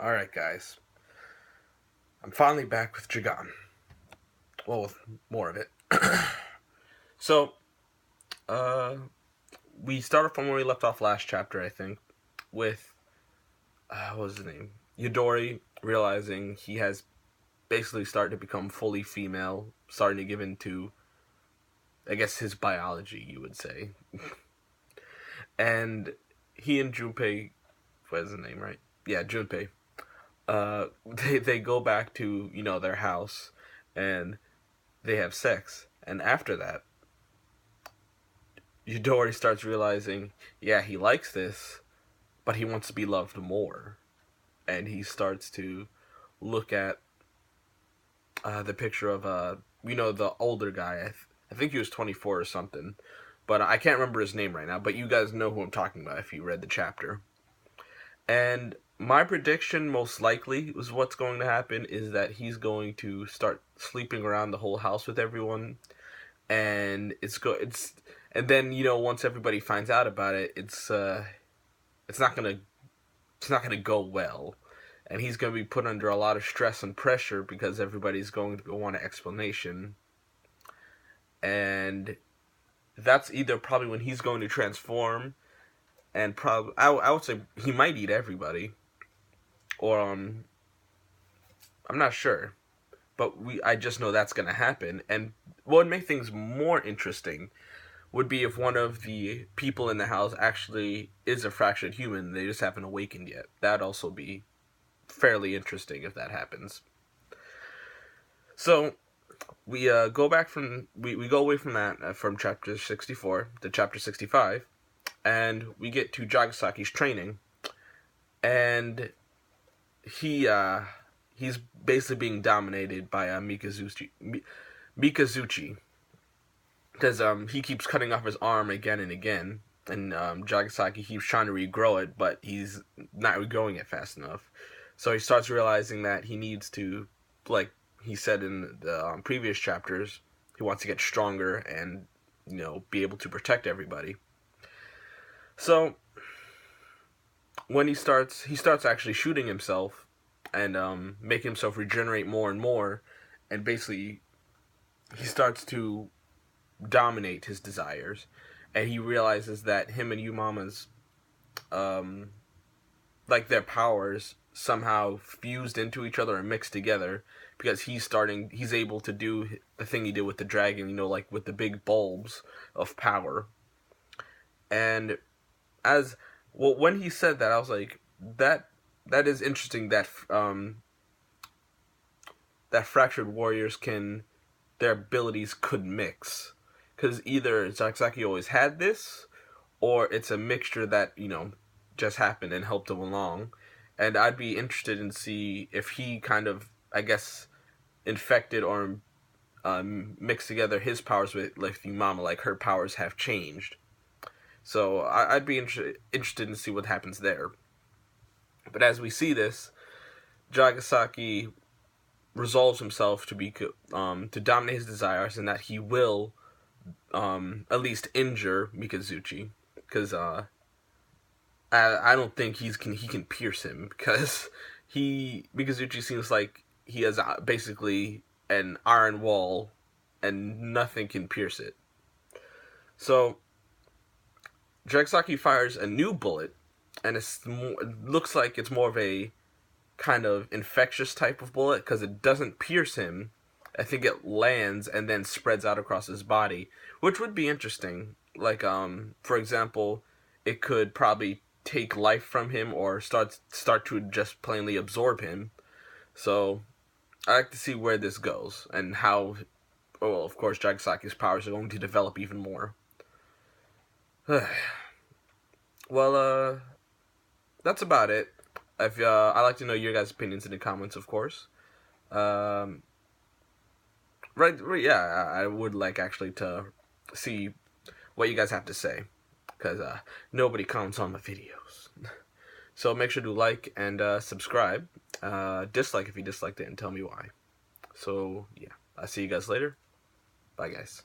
Alright, guys. I'm finally back with Jagaaaaaan. Well, with more of it. So, uh, we started from where we left off last chapter, I think, with, what was his name? Yadori realizing he has basically started to become fully female, starting to give into, I guess, his biology, you would say. And he and Junpei, what is his name, right? Yeah, Junpei. They go back to, their house, and they have sex. And after that, Yadori starts realizing, yeah, he likes this, but he wants to be loved more. And he starts to look at the picture of, the older guy. I think he was 24 or something. But I can't remember his name right now. But you guys know who I'm talking about if you read the chapter. And my prediction, most likely, was what's going to happen is that he's going to start sleeping around the whole house with everyone. And and then once everybody finds out about it, it's not gonna go well, and he's gonna be put under a lot of stress and pressure because everybody's going to want an explanation, and that's either probably when he's going to transform, and probably I would say he might eat everybody, or I'm not sure, but I just know that's gonna happen, and what would make things more interesting would be if one of the people in the house actually is a fractured human. They just haven't awakened yet. That'd also be fairly interesting if that happens. So we go back from we go away from that from chapter 64 to chapter 65, and we get to Jagasaki's training, and he's basically being dominated by Mikazuchi. Because he keeps cutting off his arm again and again, and Jagasaki keeps trying to regrow it, but he's not regrowing it fast enough. So he starts realizing that he needs to, like he said in the previous chapters, he wants to get stronger and, be able to protect everybody. So when he starts actually shooting himself and making himself regenerate more and more, and basically he starts to dominate his desires, and he realizes that him and Yumama's their powers somehow fused into each other and mixed together, because he's able to do the thing he did with the dragon, like with the big bulbs of power. And as well, when he said that, I was like, that is interesting, that that fractured warriors their abilities could mix. Because either Jagasaki always had this, or it's a mixture that, just happened and helped him along. And I'd be interested in see if he kind of, I guess, infected or mixed together his powers with Yumama, like her powers have changed. So I'd be interested in see what happens there. But as we see this, Jagasaki resolves himself to dominate his desires, and that he will at least injure Mikazuchi, because I don't think he can pierce him, because Mikazuchi seems like he has basically an iron wall and nothing can pierce it. So Jagasaki fires a new bullet, and it looks like it's more of a kind of infectious type of bullet, because it doesn't pierce him. I think it lands and then spreads out across his body, which would be interesting. Like, for example, it could probably take life from him, or start to just plainly absorb him. So I like to see where this goes, and how, well, of course, Jagasaki's powers are going to develop even more. Well, that's about it. I'd like to know your guys' opinions in the comments, of course. Right, yeah, I would like actually to see what you guys have to say, because nobody comments on my videos. So make sure to like and subscribe. Dislike if you disliked it, and tell me why. So yeah, I'll see you guys later. Bye, guys.